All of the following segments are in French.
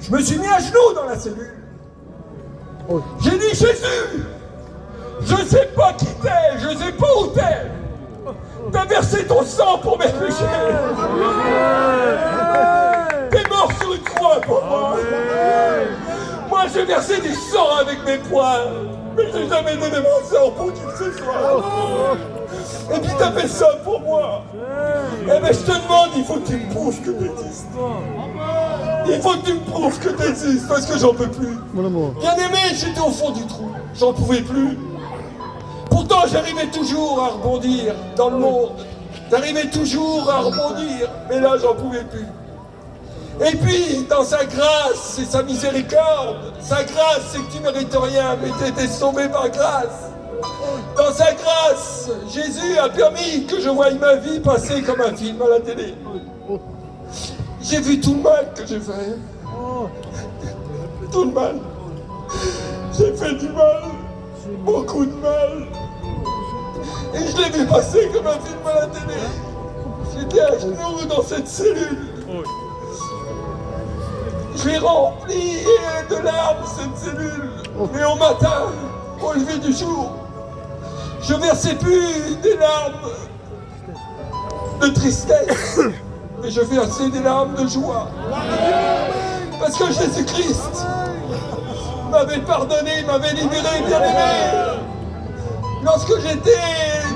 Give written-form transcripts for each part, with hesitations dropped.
Je me suis mis à genoux dans la cellule. J'ai dit, Jésus, je ne sais pas qui t'es, je ne sais pas où t'es. T'as versé ton sang pour mes péchés. T'es mort sur une croix pour moi. Moi, j'ai versé du sang avec mes poings. Mais j'ai jamais donné mon sang pour qui que ce soit. Et puis t'as fait ça pour moi. Eh bien, je te demande, il faut que tu me prouves que t'existes. Il faut que tu me prouves que t'existes, parce que j'en peux plus. Bien aimé, j'étais au fond du trou. J'en pouvais plus. Pourtant, j'arrivais toujours à rebondir dans le monde. J'arrivais toujours à rebondir. Mais là, j'en pouvais plus. Et puis, dans sa grâce et sa miséricorde, sa grâce, c'est que tu mérites rien, mais tu étais sauvé par grâce. Dans sa grâce, Jésus a permis que je voie ma vie passer comme un film à la télé. J'ai vu tout le mal que j'ai fait. Tout le mal. J'ai fait du mal. Beaucoup de mal. Et je l'ai vu passer comme un film à la télé. J'étais à genoux dans cette cellule. Je l'ai rempli de larmes, cette cellule. Mais au matin, au lever du jour, je versais plus des larmes de tristesse, mais je versais des larmes de joie. Parce que Jésus-Christ m'avait pardonné, m'avait libéré, bien aimé. Lorsque j'étais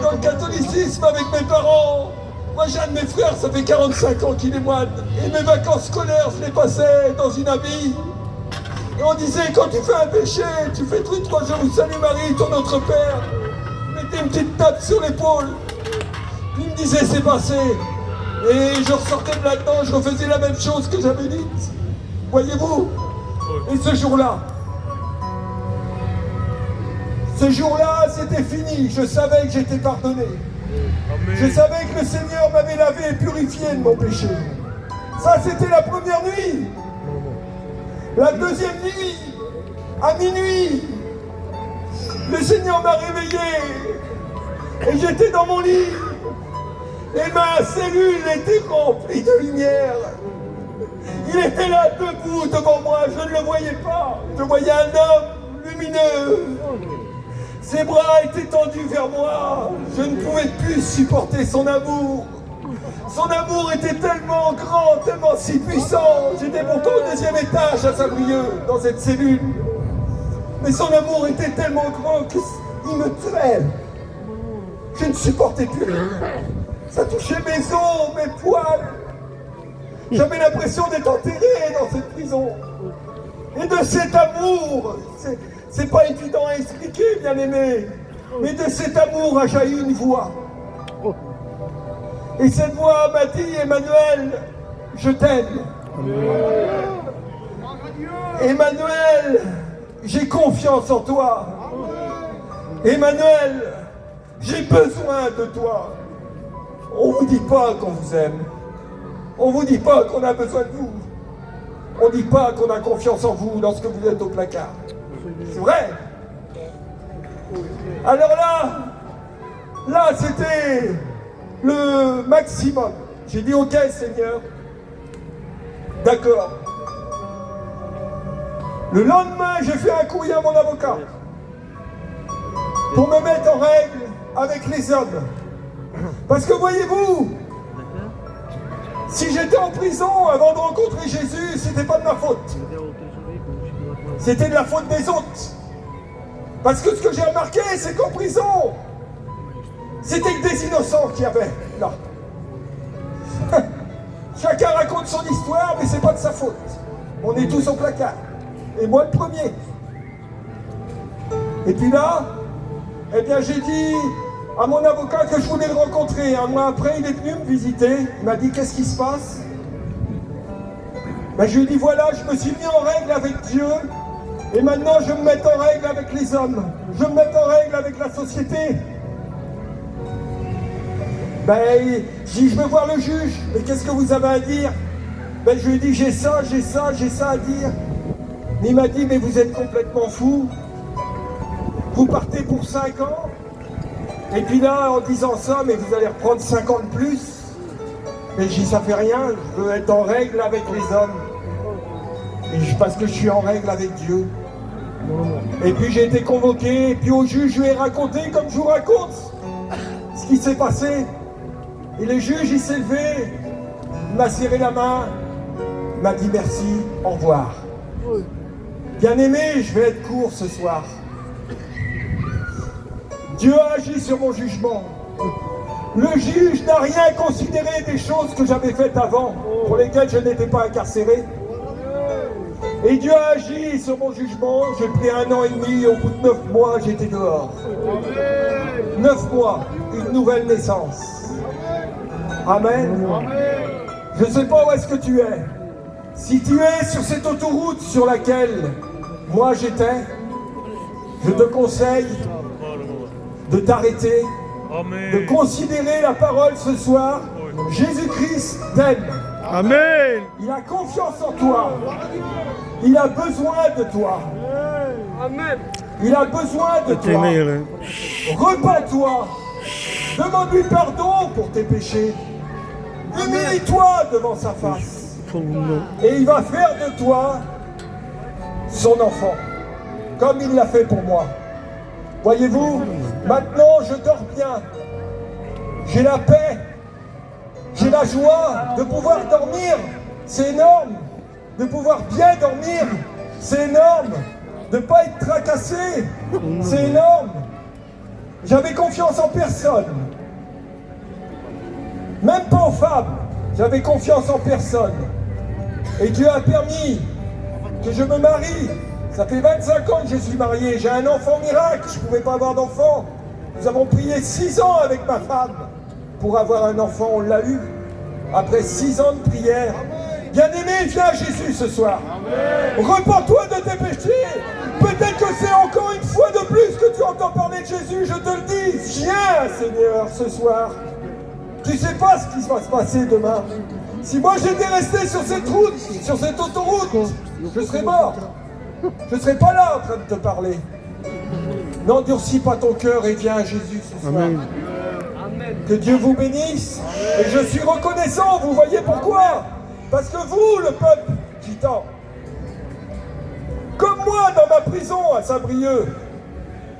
dans le catholicisme avec mes parents, moi j'ai un de mes frères, ça fait 45 ans qu'il est moine, et mes vacances scolaires, je les passais dans une abbaye. Et on disait, quand tu fais un péché, tu fais tous les 3 jours, salut Marie, ton notre Père. Mettez une petite tape sur l'épaule. Il me disait, c'est passé. Et je ressortais de là-dedans, je refaisais la même chose que j'avais dite. Voyez-vous? Et ce jour-là, c'était fini. Je savais que j'étais pardonné. Amen. Je savais que le Seigneur m'avait lavé et purifié de mon péché. Ça, c'était la première nuit. La deuxième nuit, à minuit, le Seigneur m'a réveillé et j'étais dans mon lit et ma cellule était remplie de lumière. Il était là debout devant moi, je ne le voyais pas. Je voyais un homme lumineux. Ses bras étaient tendus vers moi. Je ne pouvais plus supporter son amour. Son amour était tellement grand, tellement si puissant. J'étais pourtant au 2e étage à Saint-Brieuc, dans cette cellule. Mais son amour était tellement grand qu'il me tuait. Je ne supportais plus. Ça touchait mes os, mes poils. J'avais l'impression d'être enterré dans cette prison. Et de cet amour, c'est pas évident à expliquer, bien aimé, mais de cet amour a jailli une voix. Et cette voix m'a dit, Emmanuel, je t'aime. Emmanuel, j'ai confiance en toi. Emmanuel, j'ai besoin de toi. On ne vous dit pas qu'on vous aime. On ne vous dit pas qu'on a besoin de vous. On ne dit pas qu'on a confiance en vous lorsque vous êtes au placard. C'est vrai. Alors là c'était le maximum. J'ai dit, ok Seigneur, d'accord. Le lendemain, j'ai fait un courrier à mon avocat pour me mettre en règle avec les hommes. Parce que voyez-vous, si j'étais en prison avant de rencontrer Jésus, c'était pas de ma faute. C'était de la faute des autres. Parce que ce que j'ai remarqué, c'est qu'en prison, c'était que des innocents qu'il y avait là. Chacun raconte son histoire, mais c'est pas de sa faute. On est tous au placard. Et moi le premier. Et puis là, eh bien j'ai dit à mon avocat que je voulais le rencontrer. Un mois après, il est venu me visiter. Il m'a dit, qu'est-ce qui se passe? Ben, je lui ai dit, voilà, je me suis mis en règle avec Dieu. Et maintenant, je me mets en règle avec les hommes. Je me mets en règle avec la société. Ben, je veux voir le juge. Mais qu'est-ce que vous avez à dire? Ben, je lui ai dit, j'ai ça à dire. Mais il m'a dit, mais vous êtes complètement fou. Vous partez pour 5 ans. Et puis là, en disant ça, mais vous allez reprendre 5 ans de plus. Mais j'ai dit, ça fait rien, je veux être en règle avec les hommes. Et je juge parce que je suis en règle avec Dieu. Et puis j'ai été convoqué, et puis au juge, je lui ai raconté comme je vous raconte ce qui s'est passé. Et le juge, il s'est levé, il m'a serré la main, il m'a dit merci, au revoir. Bien-aimé, je vais être court ce soir. Dieu a agi sur mon jugement. Le juge n'a rien considéré des choses que j'avais faites avant, pour lesquelles je n'étais pas incarcéré. Et Dieu a agi sur mon jugement. J'ai pris 1 an et demi, et au bout de 9 mois, j'étais dehors. 9 mois, une nouvelle naissance. Amen. Je ne sais pas où est-ce que tu es. Si tu es sur cette autoroute sur laquelle moi j'étais, je te conseille de t'arrêter, de considérer la parole ce soir. Jésus-Christ t'aime. Amen. Il a confiance en toi. Il a besoin de toi. Amen. Il a besoin de toi. Repens-toi. Demande-lui pardon pour tes péchés. Humilie-toi devant sa face. Et il va faire de toi son enfant, comme il l'a fait pour moi. Voyez-vous, maintenant je dors bien. J'ai la paix. J'ai la joie de pouvoir dormir. C'est énorme. De pouvoir bien dormir. C'est énorme. De ne pas être tracassé. C'est énorme. J'avais confiance en personne. Même pas aux femmes. J'avais confiance en personne. Et Dieu a permis que je me marie. Ça fait 25 ans que je suis marié. J'ai un enfant miracle. Je ne pouvais pas avoir d'enfant. Nous avons prié 6 ans avec ma femme pour avoir un enfant. On l'a eu. Après 6 ans de prière. Bien-aimé, viens à Jésus ce soir. Repens-toi de tes péchés. Peut-être que c'est encore une fois de plus que tu entends parler de Jésus. Je te le dis. Viens, Seigneur, ce soir. Tu ne sais pas ce qui va se passer demain. Si moi j'étais resté sur cette route, sur cette autoroute, je serais mort. Je ne serais pas là en train de te parler. N'endurcis pas ton cœur et viens à Jésus ce soir. Amen. Que Dieu vous bénisse. Et je suis reconnaissant, vous voyez pourquoi? Parce que vous, le peuple gitan, comme moi dans ma prison à Saint-Brieuc,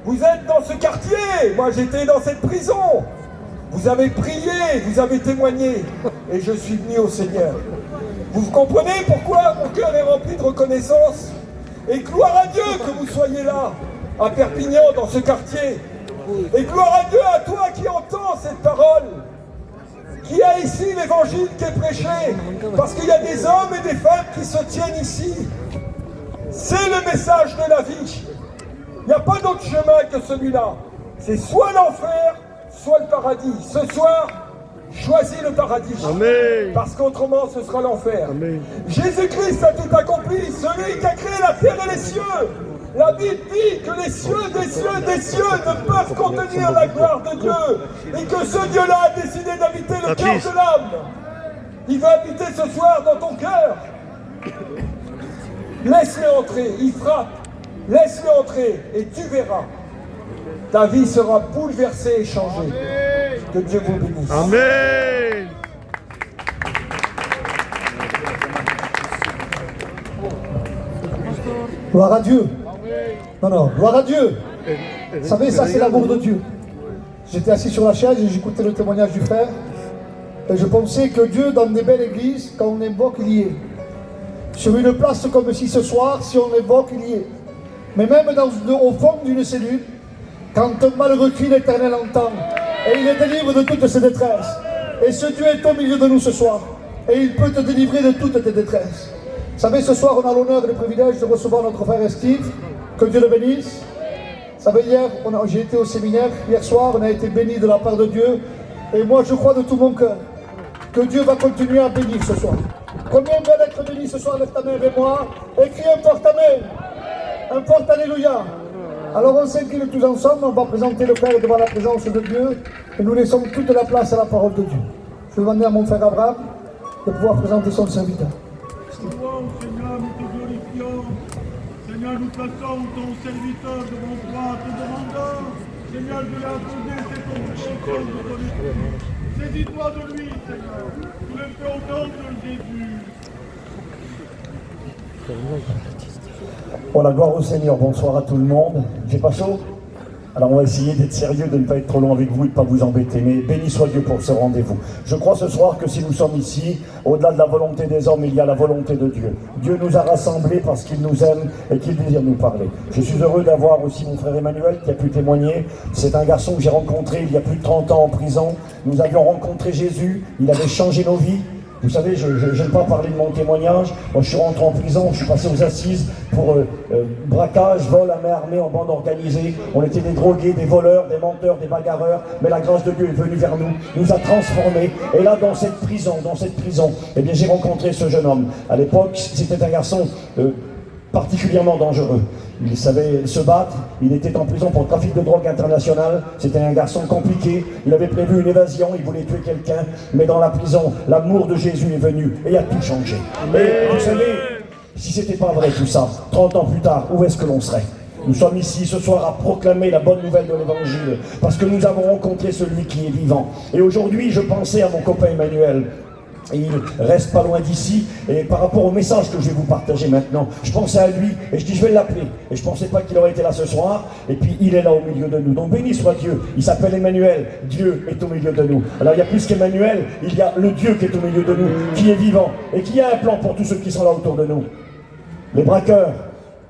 vous êtes dans ce quartier, moi j'étais dans cette prison. Vous avez prié, vous avez témoigné, et je suis venu au Seigneur. Vous comprenez pourquoi mon cœur est rempli de reconnaissance? Et gloire à Dieu que vous soyez là, à Perpignan, dans ce quartier. Et gloire à Dieu, à toi qui entends cette parole, qui a ici l'évangile qui est prêché, parce qu'il y a des hommes et des femmes qui se tiennent ici. C'est le message de la vie. Il n'y a pas d'autre chemin que celui-là. C'est soit l'enfer, soit le paradis. Ce soir, choisis le paradis. Amen. Parce qu'autrement, ce sera l'enfer. Amen. Jésus-Christ a tout accompli. Celui qui a créé la terre et les cieux. La Bible dit que les cieux des cieux ne peuvent contenir la gloire de Dieu. Et que ce Dieu-là a décidé d'habiter le cœur de l'homme. Il va habiter ce soir dans ton cœur. Laisse-le entrer. Il frappe. Laisse-le entrer et tu verras. Ta vie sera bouleversée et changée. Que Dieu vous bénisse. Amen. Gloire à Dieu. Non, gloire à Dieu. Vous savez, ça c'est l'amour de Dieu. J'étais assis sur la chaise et j'écoutais le témoignage du frère. Et je pensais que Dieu, dans des belles églises, quand on invoque, il y est. Sur une place comme ici ce soir, si on évoque, il y est. Mais même au fond d'une cellule, quand un malheureux crie, l'Éternel entend. Et il est délivre de toutes ses détresses. Et ce Dieu est au milieu de nous ce soir. Et il peut te délivrer de toutes tes détresses. Vous savez, ce soir, on a l'honneur et le privilège de recevoir notre frère Steve. Que Dieu le bénisse. Vous savez, hier, j'ai été au séminaire. Hier soir, on a été bénis de la part de Dieu. Et moi, je crois de tout mon cœur que Dieu va continuer à bénir ce soir. Combien veulent être bénis ce soir? Lève ta main avec moi. Et crie un fort amen. Un fort alléluia. Alors on s'incline tous ensemble, on va présenter le frère devant la présence de Dieu et nous laissons toute la place à la parole de Dieu. Je vais demander à mon frère Abraham de pouvoir présenter son serviteur. Seigneur, nous te glorifions. Seigneur, nous plaçons ton serviteur devant toi, te demandant, Seigneur, de lui accorder cette compréhension de ton esprit. Saisis-toi de lui, Seigneur. Nous le faisons au nom de Jésus. Bon, la gloire au Seigneur, bonsoir à tout le monde. J'ai pas chaud? Alors on va essayer d'être sérieux, de ne pas être trop long avec vous et de ne pas vous embêter. Mais béni soit Dieu pour ce rendez-vous. Je crois ce soir que si nous sommes ici, au-delà de la volonté des hommes, il y a la volonté de Dieu. Dieu nous a rassemblés parce qu'il nous aime et qu'il désire nous parler. Je suis heureux d'avoir aussi mon frère Emmanuel qui a pu témoigner. C'est un garçon que j'ai rencontré il y a plus de 30 ans en prison. Nous avions rencontré Jésus, il avait changé nos vies. Vous savez, je n'aime pas parler de mon témoignage. Moi, je suis rentré en prison, je suis passé aux assises pour braquage, vol à main armée en bande organisée. On était des drogués, des voleurs, des menteurs, des bagarreurs. Mais la grâce de Dieu est venue vers nous, nous a transformés. Et là, dans cette prison, eh bien, j'ai rencontré ce jeune homme. À l'époque, c'était un garçon particulièrement dangereux. Il savait se battre, il était en prison pour trafic de drogue international, c'était un garçon compliqué, il avait prévu une évasion, il voulait tuer quelqu'un, mais dans la prison, l'amour de Jésus est venu et a tout changé. Et vous savez, si c'était pas vrai tout ça, 30 ans plus tard, où est-ce que l'on serait? Nous sommes ici ce soir à proclamer la bonne nouvelle de l'Évangile, parce que nous avons rencontré celui qui est vivant. Et aujourd'hui, je pensais à mon copain Emmanuel. Et il reste pas loin d'ici, et par rapport au message que je vais vous partager maintenant, je pensais à lui, et je dis je vais l'appeler, et je pensais pas qu'il aurait été là ce soir, et puis il est là au milieu de nous, donc béni soit Dieu, il s'appelle Emmanuel, Dieu est au milieu de nous. Alors il y a plus qu'Emmanuel, il y a le Dieu qui est au milieu de nous, qui est vivant, et qui a un plan pour tous ceux qui sont là autour de nous. Les braqueurs,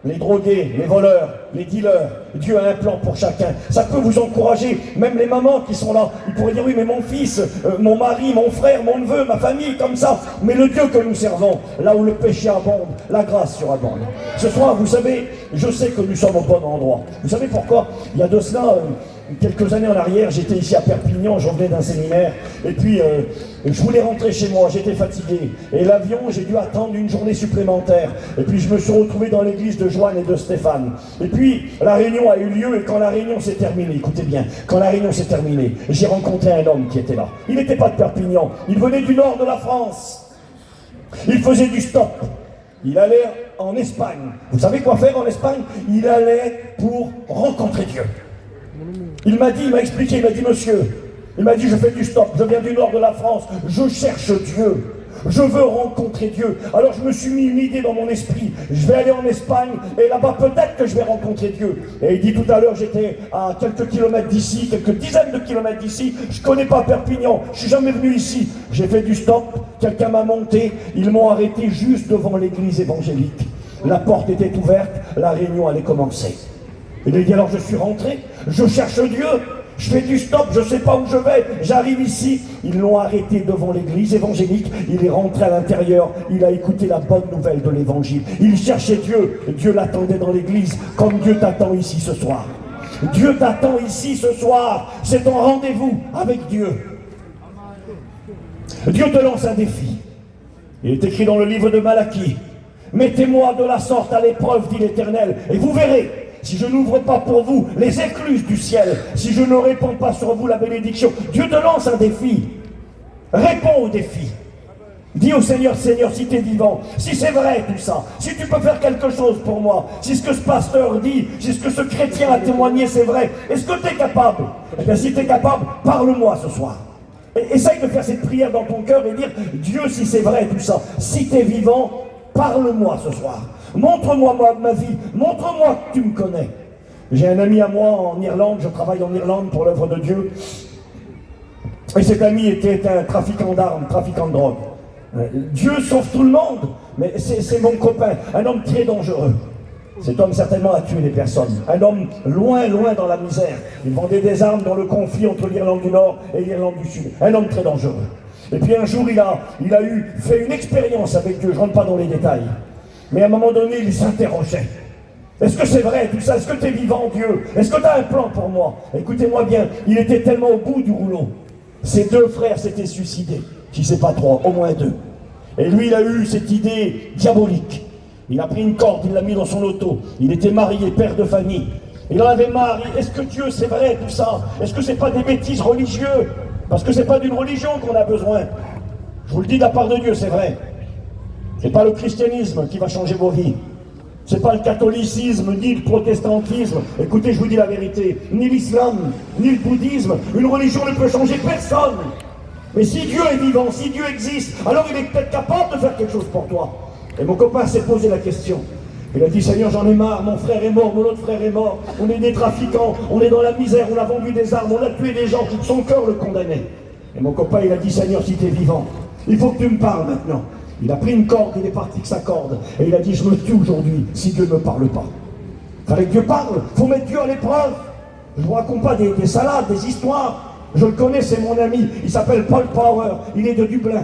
les drogués, les voleurs, les dealers, Dieu a un plan pour chacun. Ça peut vous encourager, même les mamans qui sont là. Ils pourraient dire oui, mais mon fils, mon mari, mon frère, mon neveu, ma famille, comme ça. Mais le Dieu que nous servons, là où le péché abonde, la grâce surabonde. Ce soir, vous savez, je sais que nous sommes au bon endroit. Vous savez pourquoi? Il y a de cela quelques années en arrière, j'étais ici à Perpignan, je revenais d'un séminaire, et puis je voulais rentrer chez moi, j'étais fatigué. Et l'avion, j'ai dû attendre une journée supplémentaire. Et puis je me suis retrouvé dans l'église de Joanne et de Stéphane. Et puis la réunion a eu lieu, et quand la réunion s'est terminée, écoutez bien, quand la réunion s'est terminée, j'ai rencontré un homme qui était là. Il n'était pas de Perpignan, il venait du nord de la France. Il faisait du stop. Il allait en Espagne. Vous savez quoi faire en Espagne? Il allait pour rencontrer Dieu. Il m'a expliqué, il m'a dit monsieur, il m'a dit je fais du stop, je viens du nord de la France, je cherche Dieu, je veux rencontrer Dieu. Alors je me suis mis une idée dans mon esprit, je vais aller en Espagne et là-bas peut-être que je vais rencontrer Dieu. Et il dit tout à l'heure j'étais à quelques kilomètres d'ici, quelques dizaines de kilomètres d'ici, je connais pas Perpignan, je suis jamais venu ici. J'ai fait du stop, quelqu'un m'a monté, ils m'ont arrêté juste devant l'église évangélique. La porte était ouverte, la réunion allait commencer. Il a dit alors je suis rentré, je cherche Dieu, je fais du stop, je ne sais pas où je vais, j'arrive ici. Ils l'ont arrêté devant l'église évangélique, il est rentré à l'intérieur, il a écouté la bonne nouvelle de l'évangile. Il cherchait Dieu, Dieu l'attendait dans l'église, comme Dieu t'attend ici ce soir. Dieu t'attend ici ce soir, c'est ton rendez-vous avec Dieu. Dieu te lance un défi. Il est écrit dans le livre de Malachie, mettez-moi de la sorte à l'épreuve, dit l'Éternel, et vous verrez. Si je n'ouvre pas pour vous les écluses du ciel, si je ne réponds pas sur vous la bénédiction, Dieu te lance un défi. Réponds au défi. Dis au Seigneur, Seigneur, si tu es vivant, si c'est vrai tout ça, si tu peux faire quelque chose pour moi, si ce que ce pasteur dit, si ce que ce chrétien a témoigné c'est vrai, est-ce que tu es capable? Eh bien si tu es capable, parle-moi ce soir. Essaye de faire cette prière dans ton cœur et dire, Dieu, si c'est vrai tout ça, si tu es vivant, parle-moi ce soir. Montre-moi ma vie, montre-moi que tu me connais. J'ai un ami à moi en Irlande, je travaille en Irlande pour l'œuvre de Dieu. Et cet ami était un trafiquant d'armes, trafiquant de drogue. Dieu sauve tout le monde, mais c'est mon copain, un homme très dangereux. Cet homme certainement a tué des personnes. Un homme loin, loin dans la misère. Il vendait des armes dans le conflit entre l'Irlande du Nord et l'Irlande du Sud. Un homme très dangereux. Et puis un jour, il a fait une expérience avec Dieu, je ne rentre pas dans les détails. Mais à un moment donné, il s'interrogeait. Est-ce que c'est vrai tout ça? Est-ce que tu es vivant, Dieu? Est-ce que tu as un plan pour moi? Écoutez-moi bien, il était tellement au bout du rouleau. Ses deux frères s'étaient suicidés. Si c'est pas trois, au moins deux. Et lui, il a eu cette idée diabolique. Il a pris une corde, il l'a mis dans son auto. Il était marié, père de famille. Il en avait marre. Est-ce que Dieu, c'est vrai tout ça? Est-ce que c'est pas des bêtises religieuses? Parce que c'est pas d'une religion qu'on a besoin. Je vous le dis de la part de Dieu, c'est vrai. C'est pas le christianisme qui va changer vos vies. C'est pas le catholicisme, ni le protestantisme. Écoutez, je vous dis la vérité. Ni l'islam, ni le bouddhisme. Une religion ne peut changer personne. Mais si Dieu est vivant, si Dieu existe, alors il est peut-être capable de faire quelque chose pour toi. Et mon copain s'est posé la question. Il a dit, Seigneur, j'en ai marre, mon frère est mort, mon autre frère est mort, on est des trafiquants, on est dans la misère, on a vendu des armes, on a tué des gens, son cœur le condamnait. Et mon copain, il a dit, Seigneur, si tu es vivant, il faut que tu me parles maintenant. Il a pris une corde, il est parti avec sa corde, et il a dit, je me tue aujourd'hui si Dieu ne me parle pas. Fallait que Dieu parle, il faut mettre Dieu à l'épreuve. Je ne vous raconte pas des salades, des histoires. Je le connais, c'est mon ami, il s'appelle Paul Power, il est de Dublin.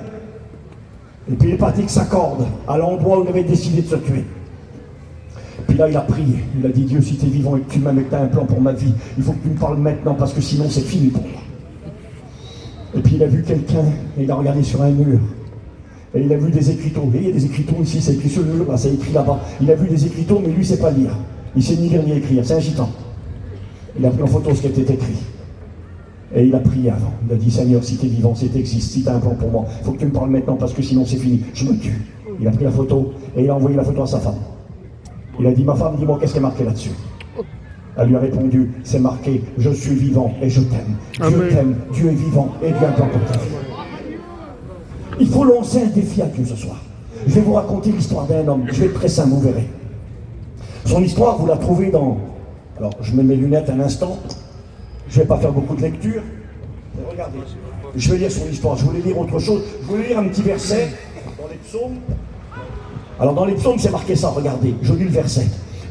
Et puis il est parti avec sa corde, à l'endroit où il avait décidé de se tuer. Puis là, il a prié, il a dit, Dieu, si tu es vivant et que tu m'aimes et que tu as un plan pour ma vie, il faut que tu me parles maintenant, parce que sinon c'est fini pour moi. Et puis il a vu quelqu'un, et il a regardé sur un mur. Et il a vu des écriteaux. Et il y a des écriteaux ici, c'est écrit sur le mur, là, c'est écrit là-bas. Il a vu des écriteaux, mais lui, il ne sait pas lire. Il ne sait ni lire ni écrire, c'est un gitan. Il a pris en photo ce qui était écrit. Et il a prié avant. Il a dit, Seigneur, si tu es vivant, si tu existes, si tu as un plan pour moi, il faut que tu me parles maintenant, parce que sinon c'est fini, je me tue. Il a pris la photo, et il a envoyé la photo à sa femme. Il a dit, ma femme, dis-moi, qu'est-ce qui est marqué là-dessus? Elle lui a répondu, c'est marqué, je suis vivant et je t'aime. Dieu t'aime, Dieu est vivant et Dieu a un plan pour ta vie. Il faut lancer un défi à Dieu ce soir. Je vais vous raconter l'histoire d'un homme. Je vais être très simple, vous verrez. Son histoire, vous la trouvez dans... Alors, je mets mes lunettes un instant. Je ne vais pas faire beaucoup de lecture. Mais regardez, je vais lire son histoire. Je voulais lire autre chose. Je voulais lire un petit verset dans les psaumes. Alors, dans les psaumes, c'est marqué ça, regardez. Je lis le verset.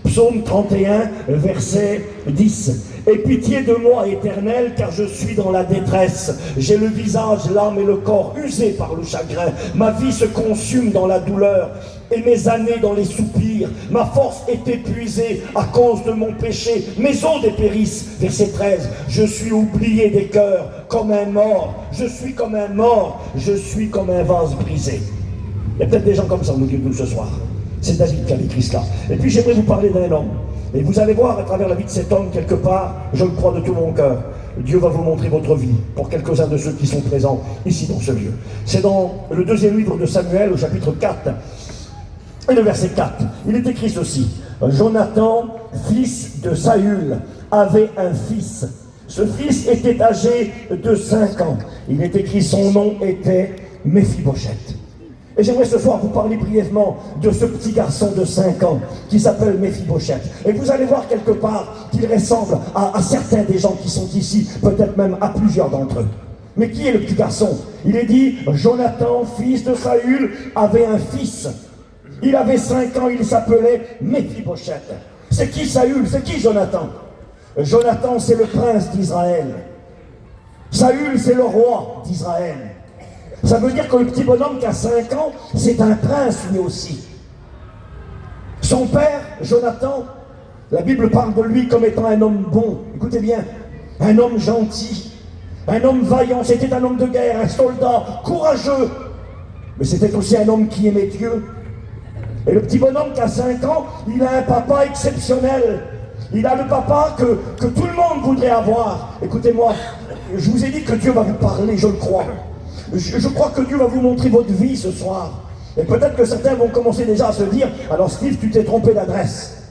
Psaume 31, verset 10. « Aie pitié de moi, Éternel, car je suis dans la détresse. J'ai le visage, l'âme et le corps usés par le chagrin. Ma vie se consume dans la douleur et mes années dans les soupirs. Ma force est épuisée à cause de mon péché. Mes os dépérissent. » Verset 13. « Je suis oublié des cœurs comme un mort. Je suis comme un mort. Je suis comme un vase brisé. » Il y a peut-être des gens comme ça au milieu de nous ce soir. C'est David qui a écrit cela. Et puis j'aimerais vous parler d'un homme. Et vous allez voir à travers la vie de cet homme, quelque part, je le crois de tout mon cœur, Dieu va vous montrer votre vie, pour quelques-uns de ceux qui sont présents ici dans ce lieu. C'est dans le deuxième livre de Samuel, au chapitre 4, et le verset 4. Il est écrit ceci. Jonathan, fils de Saül, avait un fils. Ce fils était âgé de 5 ans. Il est écrit, son nom était Méphibosheth. Et j'aimerais ce soir vous parler brièvement de ce petit garçon de 5 ans qui s'appelle Méphibosheth. Et vous allez voir quelque part qu'il ressemble à certains des gens qui sont ici, peut-être même à plusieurs d'entre eux. Mais qui est le petit garçon? Il est dit, Jonathan, fils de Saül, avait un fils. Il avait 5 ans, il s'appelait Méphibosheth. C'est qui Saül? C'est qui Jonathan? Jonathan, c'est le prince d'Israël. Saül, c'est le roi d'Israël. Ça veut dire que le petit bonhomme qui a 5 ans, c'est un prince lui aussi. Son père, Jonathan, la Bible parle de lui comme étant un homme bon. Écoutez bien, un homme gentil, un homme vaillant. C'était un homme de guerre, un soldat courageux. Mais c'était aussi un homme qui aimait Dieu. Et le petit bonhomme qui a 5 ans, il a un papa exceptionnel. Il a le papa que tout le monde voudrait avoir. Écoutez-moi, je vous ai dit que Dieu va vous parler, je le crois. Je crois que Dieu va vous montrer votre vie ce soir. Et peut-être que certains vont commencer déjà à se dire, alors Steve, tu t'es trompé d'adresse.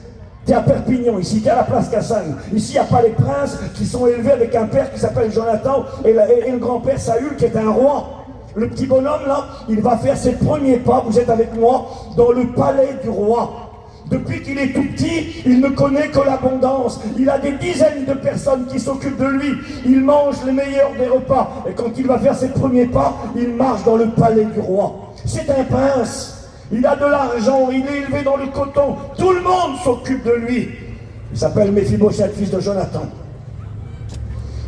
Tu es à Perpignan, ici, tu es à la place Cassagne. Ici, il n'y a pas les princes qui sont élevés avec un père qui s'appelle Jonathan et le grand-père Saül qui est un roi. Le petit bonhomme là, il va faire ses premiers pas, vous êtes avec moi, dans le palais du roi. Depuis qu'il est tout petit, il ne connaît que l'abondance. Il a des dizaines de personnes qui s'occupent de lui. Il mange les meilleurs des repas. Et quand il va faire ses premiers pas, il marche dans le palais du roi. C'est un prince. Il a de l'argent. Il est élevé dans le coton. Tout le monde s'occupe de lui. Il s'appelle Méphibosheth, fils de Jonathan.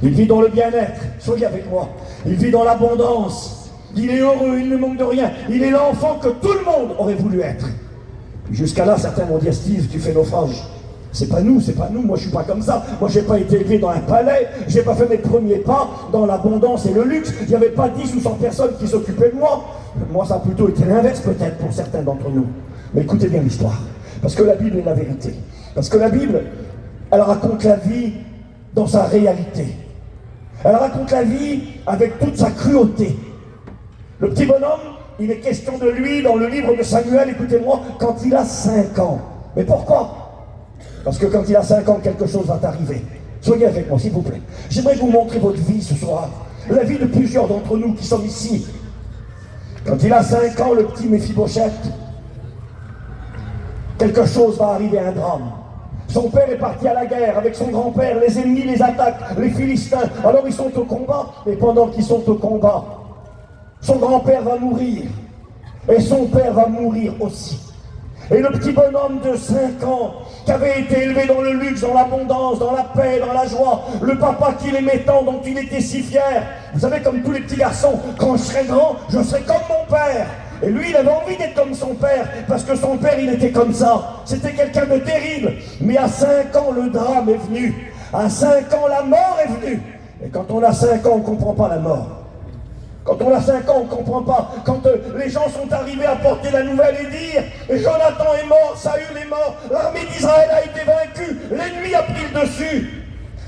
Il vit dans le bien-être. Soyez avec moi. Il vit dans l'abondance. Il est heureux. Il ne manque de rien. Il est l'enfant que tout le monde aurait voulu être. Jusqu'à là, certains m'ont dit, Steve, tu fais naufrage. C'est pas nous, moi je suis pas comme ça. Moi j'ai pas été élevé dans un palais, j'ai pas fait mes premiers pas dans l'abondance et le luxe. Il n'y avait pas 10 ou 100 personnes qui s'occupaient de moi. Moi ça a plutôt été l'inverse peut-être pour certains d'entre nous. Mais écoutez bien l'histoire, parce que la Bible est la vérité. Parce que la Bible, elle raconte la vie dans sa réalité. Elle raconte la vie avec toute sa cruauté. Le petit bonhomme, il est question de lui dans le livre de Samuel, écoutez-moi, quand il a 5 ans. Mais pourquoi? Parce que quand il a 5 ans, quelque chose va t'arriver. Soyez avec moi, s'il vous plaît. J'aimerais vous montrer votre vie ce soir. La vie de plusieurs d'entre nous qui sommes ici. Quand il a 5 ans, le petit Méphibosheth, quelque chose va arriver, un drame. Son père est parti à la guerre avec son grand-père, les ennemis les attaquent, les Philistins. Alors ils sont au combat, et pendant qu'ils sont au combat, son grand-père va mourir, et son père va mourir aussi. Et le petit bonhomme de 5 ans, qui avait été élevé dans le luxe, dans l'abondance, dans la paix, dans la joie, le papa qui l'aimait tant, dont il était si fier. Vous savez, comme tous les petits garçons, quand je serai grand, je serai comme mon père. Et lui, il avait envie d'être comme son père, parce que son père, il était comme ça. C'était quelqu'un de terrible. Mais à 5 ans, le drame est venu. À 5 ans, la mort est venue. Et quand on a 5 ans, on ne comprend pas la mort. Quand on a 5 ans, on ne comprend pas. Quand les gens sont arrivés à porter la nouvelle et dire « Jonathan est mort, Saül est mort, l'armée d'Israël a été vaincue, l'ennemi a pris le dessus ».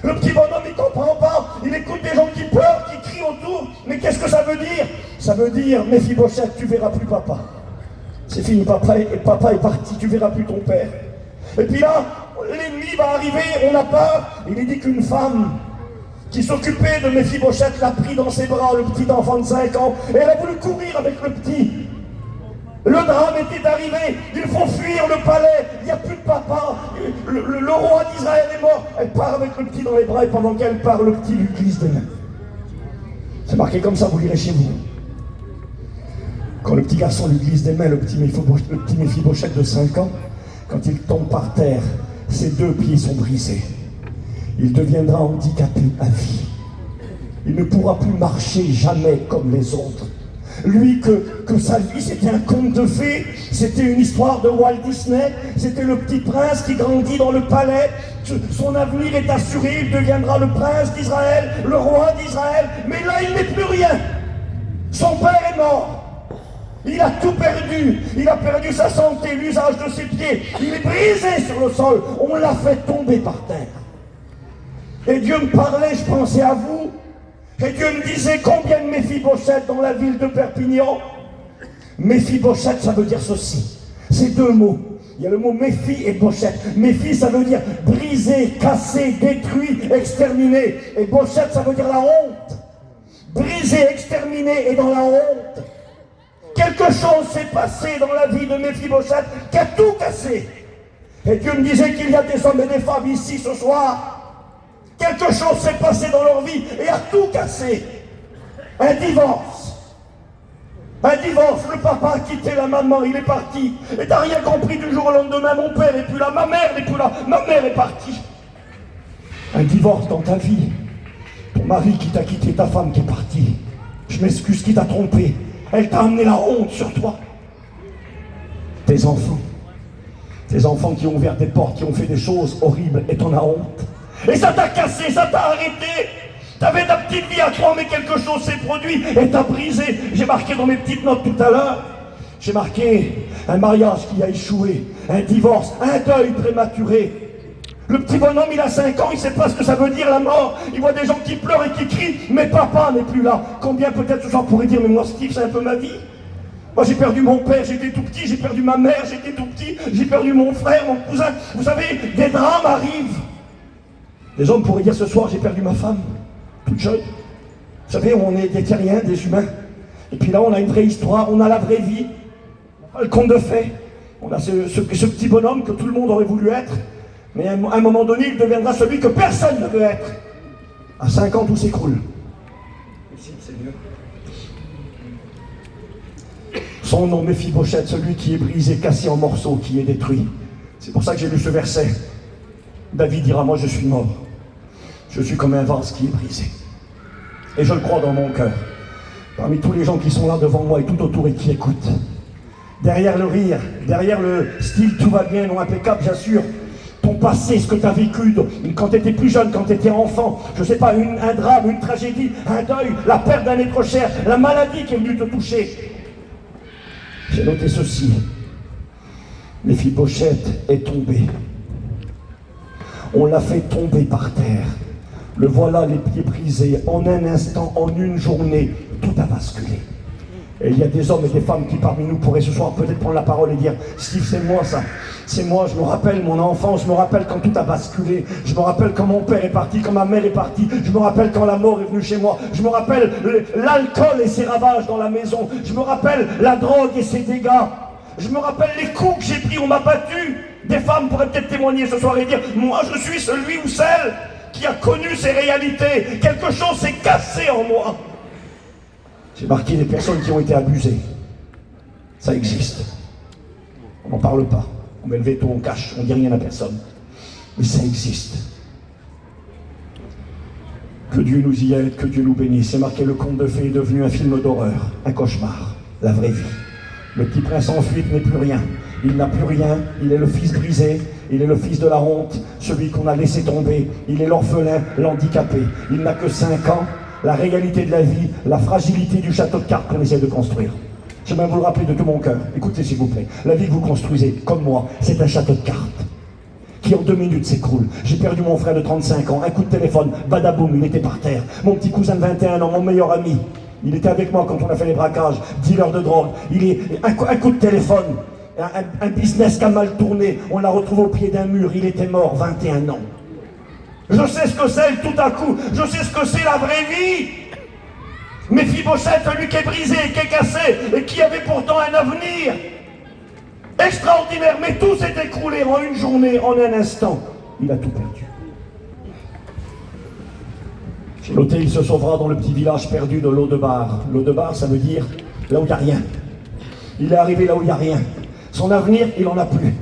Le petit bonhomme, il ne comprend pas. Il écoute des gens qui pleurent, qui crient autour. Mais qu'est-ce que ça veut dire? Ça veut dire, Méphibosheth, tu ne verras plus papa. C'est fini, papa est parti, tu ne verras plus ton père. Et puis là, l'ennemi va arriver, on a peur. Il est dit qu'une femme qui s'occupait de Méphibosheth l'a pris dans ses bras, le petit enfant de 5 ans, et elle a voulu courir avec le petit. Le drame était arrivé, il faut fuir le palais, il n'y a plus de papa, le roi d'Israël est mort. Elle part avec le petit dans les bras, et pendant qu'elle part, le petit lui glisse des mains. C'est marqué comme ça, vous lirez chez vous. Quand le petit garçon lui glisse des mains, le petit Méphibosheth de 5 ans, quand il tombe par terre, ses 2 pieds sont brisés. Il deviendra handicapé à vie. Il ne pourra plus marcher jamais comme les autres. Lui, que sa vie, c'était un conte de fées, c'était une histoire de Walt Disney, c'était le petit prince qui grandit dans le palais, son avenir est assuré, il deviendra le prince d'Israël, le roi d'Israël, mais là, il n'est plus rien. Son père est mort. Il a tout perdu, il a perdu sa santé, l'usage de ses pieds, il est brisé sur le sol, on l'a fait tomber par terre. Et Dieu me parlait, je pensais à vous, et Dieu me disait combien de Méphibosheth dans la ville de Perpignan. Méphibosheth, ça veut dire ceci, c'est 2 mots. Il y a le mot Méphi et Bosheth. Méphi, ça veut dire brisé, cassé, détruit, exterminé. Et Bosheth, ça veut dire la honte. Brisé, exterminé et dans la honte. Quelque chose s'est passé dans la vie de Méphibosheth qui a tout cassé. Et Dieu me disait qu'il y a des hommes et des femmes ici ce soir. Quelque chose s'est passé dans leur vie et a tout cassé. Un divorce. Un divorce, le papa a quitté la maman, il est parti. Et t'as rien compris du jour au lendemain, mon père n'est plus là, ma mère n'est plus là, ma mère est partie. Un divorce dans ta vie. Ton mari qui t'a quitté, ta femme qui est partie. Je m'excuse, qui t'a trompé. Elle t'a amené la honte sur toi. Tes enfants qui ont ouvert des portes, qui ont fait des choses horribles, et t'en as honte. Et ça t'a cassé, ça t'a arrêté. T'avais ta petite vie à toi, mais quelque chose s'est produit et t'as brisé. J'ai marqué dans mes petites notes tout à l'heure, j'ai marqué un mariage qui a échoué, un divorce, un deuil prématuré. Le petit bonhomme, il a 5 ans, il ne sait pas ce que ça veut dire la mort. Il voit des gens qui pleurent et qui crient, mais papa n'est plus là. Combien peut-être ce soir pourrait dire, mais moi Steve, c'est un peu ma vie. Moi j'ai perdu mon père, j'étais tout petit, j'ai perdu ma mère, j'étais tout petit, j'ai perdu mon frère, mon cousin. Vous savez, des drames arrivent. Les hommes pourraient dire ce soir, j'ai perdu ma femme, toute jeune. Vous savez, on est des terriens, des humains. Et puis là, on a une vraie histoire, on a la vraie vie. On a le conte de fées. On a ce petit bonhomme que tout le monde aurait voulu être. Mais à un moment donné, il deviendra celui que personne ne veut être. À 5 ans, tout s'écroule. Ici, c'est mieux. Son nom, Méphibosheth, celui qui est brisé, cassé en morceaux, qui est détruit. C'est pour ça que j'ai lu ce verset. David dira, moi je suis mort. Je suis comme un vase qui est brisé. Et je le crois dans mon cœur. Parmi tous les gens qui sont là devant moi et tout autour et qui écoutent. Derrière le rire, derrière le style tout va bien, non impeccable, j'assure. Ton passé, ce que tu as vécu quand tu étais plus jeune, quand tu étais enfant, je ne sais pas, un drame, une tragédie, un deuil, la perte d'un être cher, la maladie qui est venue te toucher. J'ai noté ceci. Méphibosheth est tombé. On l'a fait tomber par terre. Le voilà les pieds brisés. En un instant, en une journée, tout a basculé. Et il y a des hommes et des femmes qui parmi nous pourraient ce soir peut-être prendre la parole et dire « Steve, c'est moi ça. C'est moi, je me rappelle mon enfance, je me rappelle quand tout a basculé. Je me rappelle quand mon père est parti, quand ma mère est partie. Je me rappelle quand la mort est venue chez moi. Je me rappelle l'alcool et ses ravages dans la maison. Je me rappelle la drogue et ses dégâts. Je me rappelle les coups que j'ai pris, on m'a battu. Des femmes pourraient peut-être témoigner ce soir et dire, moi je suis celui ou celle qui a connu ces réalités. Quelque chose s'est cassé en moi. J'ai marqué des personnes qui ont été abusées. Ça existe. On n'en parle pas. On met le veto, on cache, on ne dit rien à personne. Mais ça existe. Que Dieu nous y aide, que Dieu nous bénisse. C'est marqué, le conte de fées est devenu un film d'horreur, un cauchemar, la vraie vie. Le petit prince en fuite n'est plus rien. Il n'a plus rien, il est le fils brisé, il est le fils de la honte, celui qu'on a laissé tomber, il est l'orphelin, l'handicapé. Il n'a que 5 ans, la réalité de la vie, la fragilité du château de cartes qu'on essaie de construire. J'aimerais vous le rappeler de tout mon cœur. Écoutez s'il vous plaît, la vie que vous construisez, comme moi, c'est un château de cartes qui en 2 minutes s'écroule. J'ai perdu mon frère de 35 ans, un coup de téléphone, badaboum, il était par terre. Mon petit cousin de 21 ans, mon meilleur ami, il était avec moi quand on a fait les braquages, dealer de drogue. Un coup de téléphone, un business qui a mal tourné, on l'a retrouvé au pied d'un mur, il était mort, 21 ans. Je sais ce que c'est tout à coup, je sais ce que c'est la vraie vie. Méphibosheth, lui qui est brisé, qui est cassé, et qui avait pourtant un avenir extraordinaire, mais tout s'est écroulé en une journée, en un instant. Il a tout perdu. J'ai noté, il se sauvera dans le petit village perdu de Lodebar. Lodebar, ça veut dire là où il n'y a rien. Il est arrivé là où il n'y a rien. Son avenir, il n'en a plus.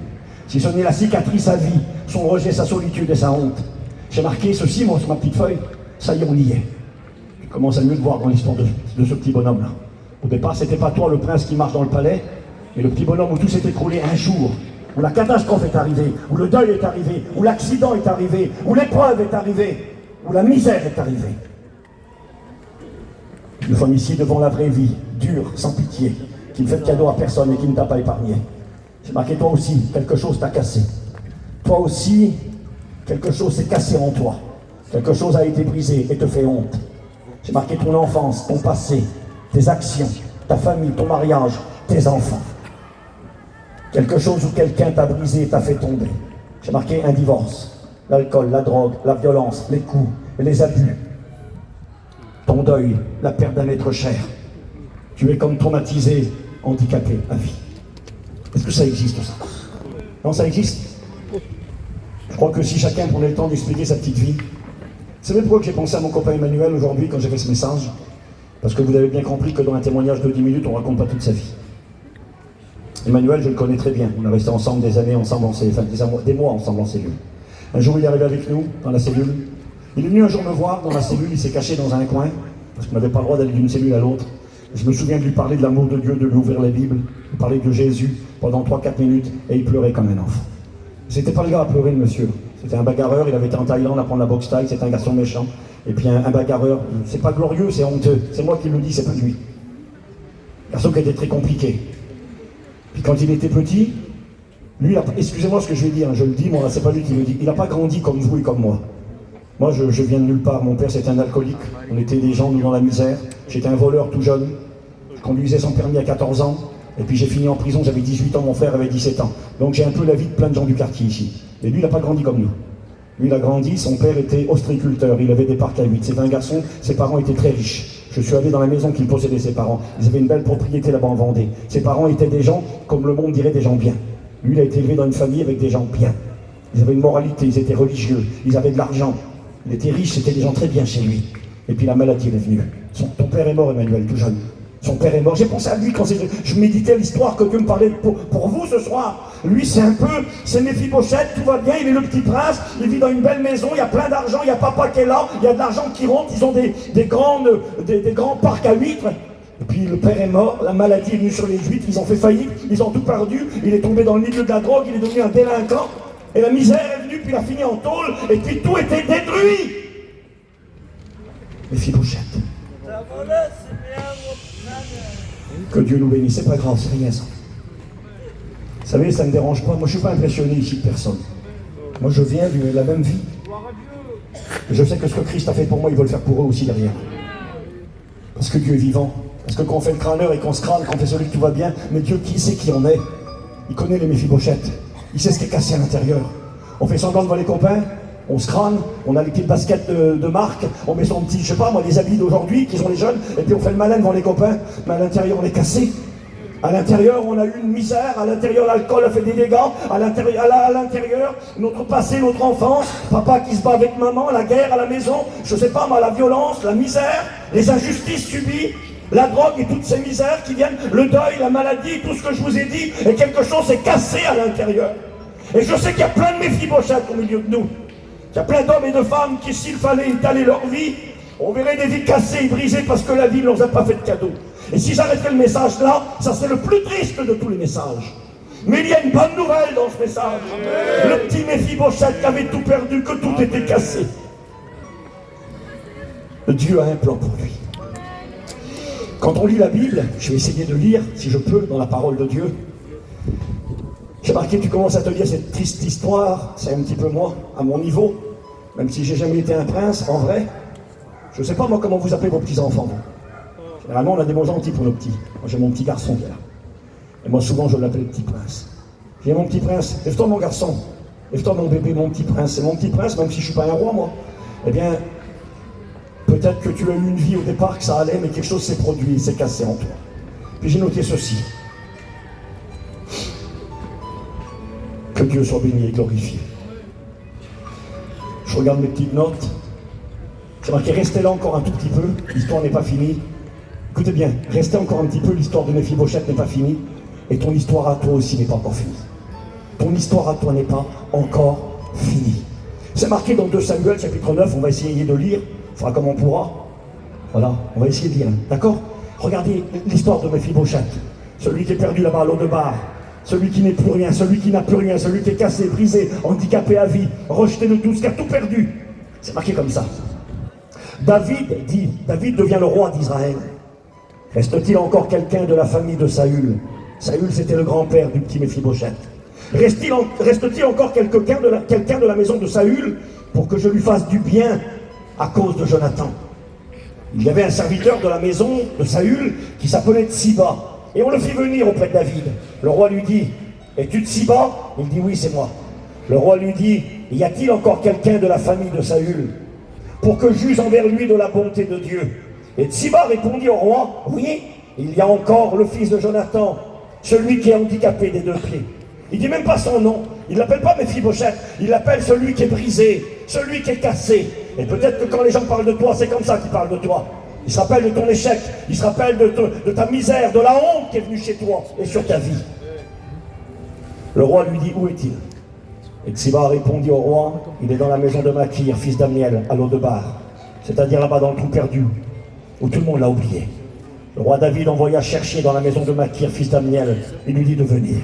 Si ce n'est la cicatrice à vie, son rejet, sa solitude et sa honte. J'ai marqué ceci, moi, sur ma petite feuille. Ça y est, on y est. Je commence à mieux te voir dans l'histoire de ce petit bonhomme-là. Au départ, c'était pas toi, le prince, qui marche dans le palais, mais le petit bonhomme où tout s'est écroulé un jour, où la catastrophe est arrivée, où le deuil est arrivé, où l'accident est arrivé, où l'épreuve est arrivée, où la misère est arrivée. Nous sommes ici devant la vraie vie, dure, sans pitié, qui ne fait de cadeau à personne et qui ne t'a pas épargné. J'ai marqué, toi aussi, quelque chose t'a cassé. Toi aussi, quelque chose s'est cassé en toi. Quelque chose a été brisé et te fait honte. J'ai marqué ton enfance, ton passé, tes actions, ta famille, ton mariage, tes enfants. Quelque chose où quelqu'un t'a brisé et t'a fait tomber. J'ai marqué un divorce, l'alcool, la drogue, la violence, les coups et les abus. Ton deuil, la perte d'un être cher. Tu es comme traumatisé, handicapé à vie. Est-ce que ça existe, ça? Non, ça existe. Je crois que si chacun prenait le temps d'expliquer sa petite vie. Vous savez pourquoi j'ai pensé à mon copain Emmanuel aujourd'hui quand j'ai fait ce message? Parce que vous avez bien compris que dans un témoignage de 10 minutes, on ne raconte pas toute sa vie. Emmanuel, je le connais très bien. On a resté ensemble des années, ensemble en cellule, enfin des mois ensemble en cellule. Un jour, il est arrivé avec nous dans la cellule. Il est venu un jour me voir dans la cellule, il s'est caché dans un coin, parce qu'on n'avait pas le droit d'aller d'une cellule à l'autre. Je me souviens de lui parler de l'amour de Dieu, de lui ouvrir la Bible, de parler de Jésus pendant 3-4 minutes, et il pleurait comme un enfant. C'était pas le gars à pleurer, le monsieur. C'était un bagarreur, il avait été en Thaïlande à prendre la boxe thaï, c'était un garçon méchant. Et puis un bagarreur, c'est pas glorieux, c'est honteux. C'est moi qui le dis, c'est pas lui. Garçon qui était très compliqué. Puis quand il était petit, lui, excusez-moi ce que je vais dire, hein, je le dis, moi, c'est pas lui qui le dit. Il n'a pas grandi comme vous et comme moi. Moi, je viens de nulle part. Mon père, c'était un alcoolique. On était des gens, nous, dans la misère. J'étais un voleur tout jeune. Je conduisais sans permis à 14 ans. Et puis j'ai fini en prison, j'avais 18 ans, mon frère avait 17 ans. Donc j'ai un peu la vie de plein de gens du quartier ici. Et lui, il n'a pas grandi comme nous. Lui, il a grandi, son père était ostréiculteur, il avait des parcs à 8. C'était un garçon, ses parents étaient très riches. Je suis allé dans la maison qu'il possédait, ses parents. Ils avaient une belle propriété là-bas en Vendée. Ses parents étaient des gens, comme le monde dirait, des gens bien. Lui, il a été élevé dans une famille avec des gens bien. Ils avaient une moralité, ils étaient religieux, ils avaient de l'argent. Il était riche, c'était des gens très bien chez lui. Et puis la maladie est venue. Ton père est mort, Emmanuel, tout jeune. Son père est mort. J'ai pensé à lui quand je méditais l'histoire que Dieu me parlait pour vous ce soir. Lui, c'est Méphibosheth, tout va bien, il est le petit prince, il vit dans une belle maison, il y a plein d'argent, il y a papa qui est là, il y a de l'argent qui rentre, ils ont des grands parcs à huîtres. Et puis le père est mort, la maladie est venue sur les huîtres, ils ont fait faillite, ils ont tout perdu, il est tombé dans le milieu de la drogue, il est devenu un délinquant, et la misère est venue, puis il a fini en tôle, et puis tout était détruit. Méphibosheth. Que Dieu nous bénisse, c'est pas grave, c'est rien ça. Vous savez, ça ne me dérange pas, moi je ne suis pas impressionné ici de personne. Moi je viens de la même vie. Et je sais que ce que Christ a fait pour moi, il veut le faire pour eux aussi derrière. Parce que Dieu est vivant. Parce que quand on fait le crâneur et qu'on se crâne, quand on fait celui que tout va bien, mais Dieu qui sait qui on est. Il connaît les Méphibosheth. Il sait ce qui est cassé à l'intérieur. On fait semblant devant les copains, on se crâne, on a les petites baskets de marque, on met son petit, je sais pas moi, les habits d'aujourd'hui, qui sont les jeunes, et puis on fait le malin devant les copains, mais à l'intérieur on est cassé. À l'intérieur, on a eu une misère. À l'intérieur, l'alcool a fait des dégâts. À l'intérieur, notre passé, notre enfance, papa qui se bat avec maman, la guerre à la maison, je sais pas moi, la violence, la misère, les injustices subies, la drogue et toutes ces misères qui viennent, le deuil, la maladie, tout ce que je vous ai dit, et quelque chose s'est cassé à l'intérieur. Et je sais qu'il y a plein de Méphibosheth au milieu de nous. Il y a plein d'hommes et de femmes qui, s'il fallait étaler leur vie, on verrait des vies cassées et brisées parce que la vie ne leur a pas fait de cadeau. Et si j'arrêtais le message là, ça c'est le plus triste de tous les messages. Mais il y a une bonne nouvelle dans ce message. Le petit Méphibosheth qui avait tout perdu, que tout était cassé. Dieu a un plan pour lui. Quand on lit la Bible, je vais essayer de lire, si je peux, dans la parole de Dieu. J'ai marqué, tu commences à te lire cette triste histoire, c'est un petit peu moi, à mon niveau, même si j'ai jamais été un prince, en vrai. Je ne sais pas moi comment vous appelez vos petits-enfants. Généralement, on a des mots gentils pour nos petits. Moi, j'ai mon petit garçon qui est là. Et moi, souvent, je l'appelle petit prince. J'ai mon petit prince, lève-toi mon garçon, lève-toi mon bébé, mon petit prince. C'est mon petit prince, même si je ne suis pas un roi, moi. Eh bien, peut-être que tu as eu une vie au départ, que ça allait, mais quelque chose s'est produit, s'est cassé en toi. Puis j'ai noté ceci. Que Dieu soit béni et glorifié. Je regarde mes petites notes. J'ai marqué, restez là encore un tout petit peu, l'histoire n'est pas finie. Écoutez bien, restez encore un petit peu, l'histoire de Méphibosheth n'est pas finie. Et ton histoire à toi aussi n'est pas encore finie. Ton histoire à toi n'est pas encore finie. C'est marqué dans 2 Samuel, chapitre 9, on va essayer de lire. Il fera comme on pourra. Voilà, on va essayer de lire. D'accord? Regardez l'histoire de Méphibosheth. Celui qui est perdu là-bas à Lo-debar. Celui qui n'est plus rien, celui qui n'a plus rien, celui qui est cassé, brisé, handicapé à vie, rejeté de tous, qui a tout perdu. C'est marqué comme ça. David devient le roi d'Israël. Reste-t-il encore quelqu'un de la famille de Saül? Saül, c'était le grand-père du petit Méphibosheth. Reste-t-il encore quelqu'un de la maison de Saül pour que je lui fasse du bien à cause de Jonathan? Il y avait un serviteur de la maison de Saül qui s'appelait Tsiba. Et on le fit venir auprès de David. Le roi lui dit, es-tu Tsiba? Il dit, oui, c'est moi. Le roi lui dit, y a-t-il encore quelqu'un de la famille de Saül pour que j'use envers lui de la bonté de Dieu? Et Tsiba répondit au roi, oui, il y a encore le fils de Jonathan, celui qui est handicapé des 2 pieds. Il dit même pas son nom, il l'appelle pas Méphibosheth, il l'appelle celui qui est brisé, celui qui est cassé. Et peut-être que quand les gens parlent de toi, c'est comme ça qu'ils parlent de toi. Ils se rappellent de ton échec, ils se rappellent de ta misère, de la honte qui est venue chez toi et sur ta vie. Le roi lui dit, où est-il? Et Tsiba répondit au roi, il est dans la maison de Makir, fils d'Amiel, à Lo-debar, c'est-à-dire là-bas dans le trou perdu, où tout le monde l'a oublié. Le roi David envoya chercher dans la maison de Makir, fils d'Amiel, il lui dit de venir.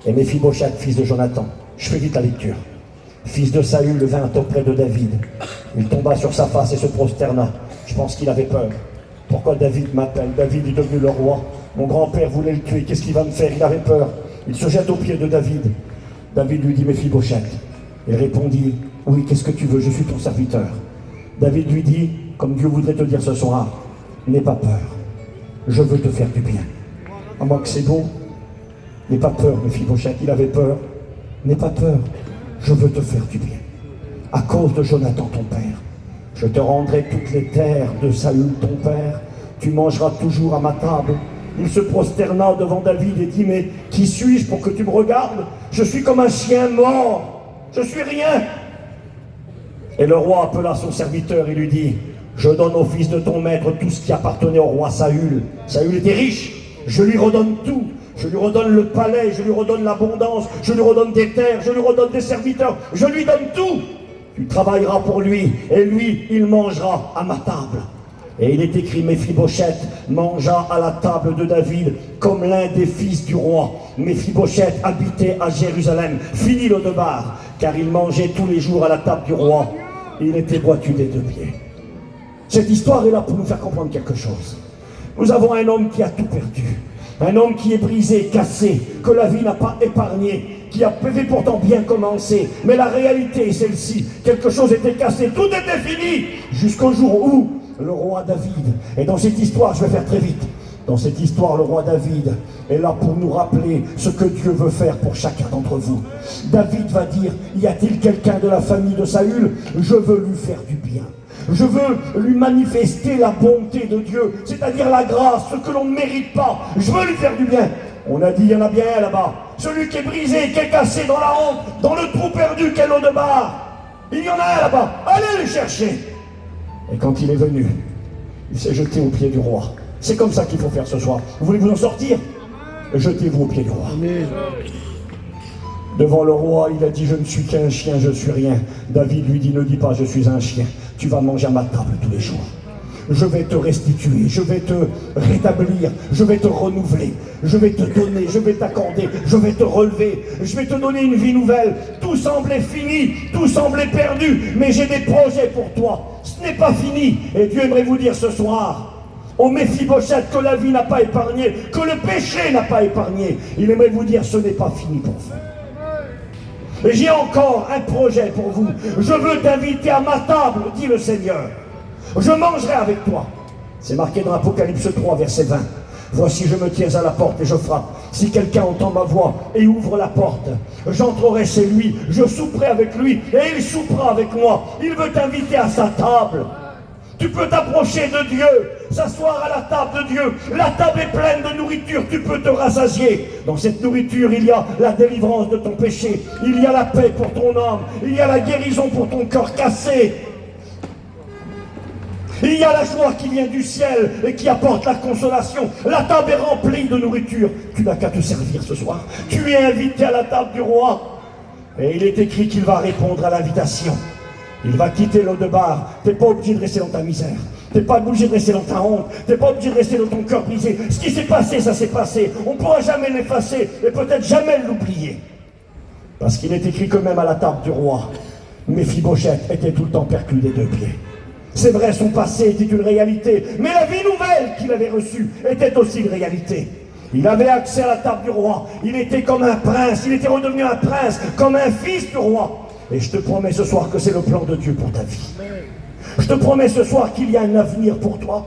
Et Méphibosheth, fils de Jonathan, je fais vite la lecture, fils de Saül, vint auprès de David. Il tomba sur sa face et se prosterna. Je pense qu'il avait peur. Pourquoi David m'appelle? David est devenu le roi. Mon grand-père voulait le tuer. Qu'est-ce qu'il va me faire? Il avait peur. Il se jette aux pieds de David. David lui dit, Méphibosheth. Il répondit, oui, qu'est-ce que tu veux? Je suis ton serviteur. David lui dit, comme Dieu voudrait te dire ce soir, n'aie pas peur. Je veux te faire du bien. À moi que c'est beau. N'aie pas peur, Méphibosheth. Il avait peur. N'aie pas peur. Je veux te faire du bien. À cause de Jonathan, ton père. Je te rendrai toutes les terres de Saül, ton père. Tu mangeras toujours à ma table. Il se prosterna devant David et dit, mais qui suis-je pour que tu me regardes? Je suis comme un chien mort. Je suis rien. Et le roi appela son serviteur et lui dit, je donne au fils de ton maître tout ce qui appartenait au roi Saül. Saül était riche. Je lui redonne tout. Je lui redonne le palais, je lui redonne l'abondance, je lui redonne des terres, je lui redonne des serviteurs, je lui donne tout. Tu travailleras pour lui, et lui, il mangera à ma table. Et il est écrit, Méphibosheth mangea à la table de David comme l'un des fils du roi. Méphibosheth habitait à Jérusalem, fini Lo-debar, car il mangeait tous les jours à la table du roi. Il était boiteux des 2 pieds. Cette histoire est là pour nous faire comprendre quelque chose. Nous avons un homme qui a tout perdu. Un homme qui est brisé, cassé, que la vie n'a pas épargné, qui avait pourtant bien commencé. Mais la réalité est celle-ci. Quelque chose était cassé, tout était fini, jusqu'au jour où le roi David, et dans cette histoire, je vais faire très vite, dans cette histoire, le roi David est là pour nous rappeler ce que Dieu veut faire pour chacun d'entre vous. David va dire, y a-t-il quelqu'un de la famille de Saül? Je veux lui faire du bien. Je veux lui manifester la bonté de Dieu, c'est-à-dire la grâce, ce que l'on ne mérite pas. Je veux lui faire du bien. On a dit, il y en a bien un là-bas. Celui qui est brisé, qui est cassé dans la honte, dans le trou perdu qu'est l'eau de bar. Il y en a un là-bas. Allez le chercher. Et quand il est venu, il s'est jeté aux pieds du roi. C'est comme ça qu'il faut faire ce soir. Vous voulez vous en sortir? Jetez-vous aux pieds du roi. Amen. Devant le roi, il a dit, je ne suis qu'un chien, je suis rien. David lui dit, ne dis pas, je suis un chien. Tu vas manger à ma table tous les jours. Je vais te restituer, je vais te rétablir, je vais te renouveler, je vais te donner, je vais t'accorder, je vais te relever, je vais te donner une vie nouvelle. Tout semblait fini, tout semblait perdu, mais j'ai des projets pour toi. Ce n'est pas fini. Et Dieu aimerait vous dire ce soir, au Méphibosheth, que la vie n'a pas épargné, que le péché n'a pas épargné. Il aimerait vous dire, ce n'est pas fini pour vous. Et j'ai encore un projet pour vous. Je veux t'inviter à ma table, dit le Seigneur. Je mangerai avec toi. C'est marqué dans Apocalypse 3, verset 20. Voici, je me tiens à la porte et je frappe. Si quelqu'un entend ma voix et ouvre la porte, j'entrerai chez lui, je souperai avec lui et il soupera avec moi. Il veut t'inviter à sa table. Tu peux t'approcher de Dieu, s'asseoir à la table de Dieu. La table est pleine de nourriture, tu peux te rassasier. Dans cette nourriture, il y a la délivrance de ton péché. Il y a la paix pour ton âme. Il y a la guérison pour ton cœur cassé. Il y a la joie qui vient du ciel et qui apporte la consolation. La table est remplie de nourriture. Tu n'as qu'à te servir ce soir. Tu es invité à la table du roi. Et il est écrit qu'il va répondre à l'invitation. Il va quitter l'eau de bar. Tu n'es pas obligé de rester dans ta misère. Tu n'es pas obligé de rester dans ta honte. Tu n'es pas obligé de rester dans ton cœur brisé. Ce qui s'est passé, ça s'est passé. On ne pourra jamais l'effacer et peut-être jamais l'oublier. Parce qu'il est écrit que même à la table du roi, Méphibosheth était tout le temps perclus des deux pieds. C'est vrai, son passé était une réalité, mais la vie nouvelle qu'il avait reçue était aussi une réalité. Il avait accès à la table du roi, il était comme un prince, il était redevenu un prince, comme un fils du roi. Et je te promets ce soir que c'est le plan de Dieu pour ta vie. Je te promets ce soir qu'il y a un avenir pour toi.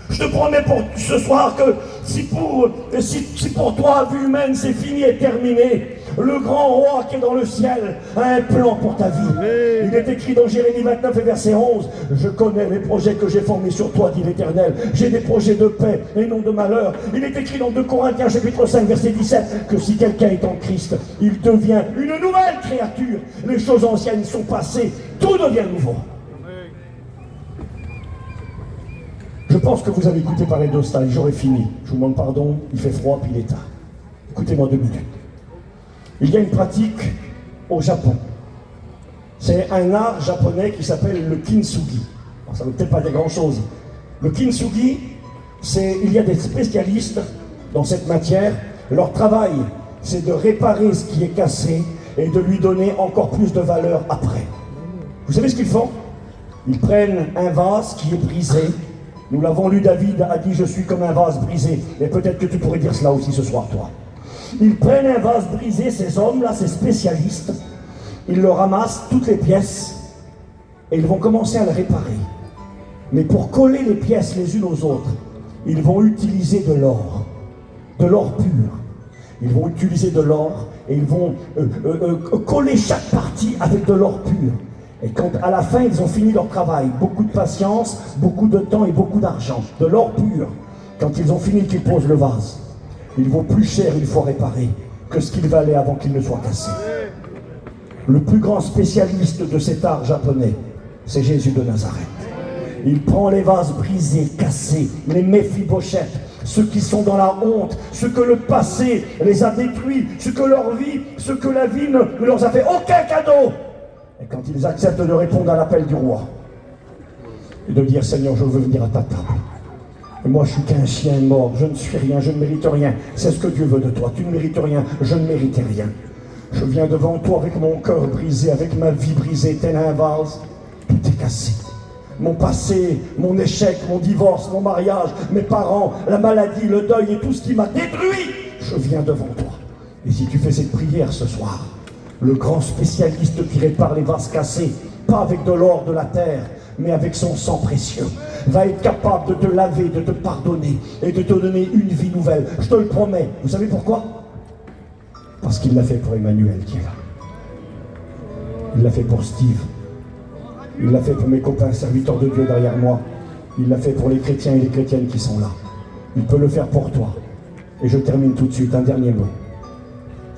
Je te promets pour ce soir que si pour toi, vue humaine, c'est fini et terminé, le grand roi qui est dans le ciel a un plan pour ta vie. Il est écrit dans Jérémie 29 et verset 11, « Je connais les projets que j'ai formés sur toi, dit l'Éternel. J'ai des projets de paix et non de malheur. » Il est écrit dans 2 Corinthiens chapitre 5 verset 17 que si quelqu'un est en Christ, il devient une nouvelle créature. Les choses anciennes sont passées, tout devient nouveau. Je pense que vous avez écouté parler d'Osta et j'aurais fini. Je vous demande pardon, il fait froid puis il est tard. Écoutez-moi 2 minutes. Il y a une pratique au Japon. C'est un art japonais qui s'appelle le kintsugi. Alors, ça ne veut peut-être pas dire grand-chose. Le kintsugi, il y a des spécialistes dans cette matière. Leur travail, c'est de réparer ce qui est cassé et de lui donner encore plus de valeur après. Vous savez ce qu'ils font? Ils prennent un vase qui est brisé. Nous l'avons lu, David a dit « Je suis comme un vase brisé ». Et peut-être que tu pourrais dire cela aussi ce soir, toi. Ils prennent un vase brisé, ces hommes-là, ces spécialistes, ils le ramassent, toutes les pièces, et ils vont commencer à le réparer. Mais pour coller les pièces les unes aux autres, ils vont utiliser de l'or pur. Ils vont utiliser de l'or et ils vont coller chaque partie avec de l'or pur. Et quand à la fin ils ont fini leur travail, beaucoup de patience, beaucoup de temps et beaucoup d'argent, de l'or pur, quand ils ont fini qu'ils posent le vase, il vaut plus cher une fois réparé que ce qu'il valait avant qu'il ne soit cassé. Le plus grand spécialiste de cet art japonais, c'est Jésus de Nazareth. Il prend les vases brisés, cassés, les Méphibosheth, ceux qui sont dans la honte, ceux que le passé les a détruits, ceux que leur vie, ceux que la vie ne leur a fait aucun cadeau. Et quand ils acceptent de répondre à l'appel du roi, et de dire « Seigneur, je veux venir à ta table. Et moi, je suis qu'un chien mort, je ne suis rien, je ne mérite rien. C'est ce que Dieu veut de toi. Tu ne mérites rien, je ne mérite rien. Je viens devant toi avec mon cœur brisé, avec ma vie brisée, tel un vase. Tout est cassé. Mon passé, mon échec, mon divorce, mon mariage, mes parents, la maladie, le deuil et tout ce qui m'a détruit. Je viens devant toi. Et si tu fais cette prière ce soir, le grand spécialiste qui répare les vases cassés, pas avec de l'or de la terre, mais avec son sang précieux, va être capable de te laver, de te pardonner et de te donner une vie nouvelle. Je te le promets. Vous savez pourquoi? Parce qu'il l'a fait pour Emmanuel qui est là. Il l'a fait pour Steve. Il l'a fait pour mes copains serviteurs de Dieu derrière moi. Il l'a fait pour les chrétiens et les chrétiennes qui sont là. Il peut le faire pour toi. Et je termine tout de suite, un dernier mot.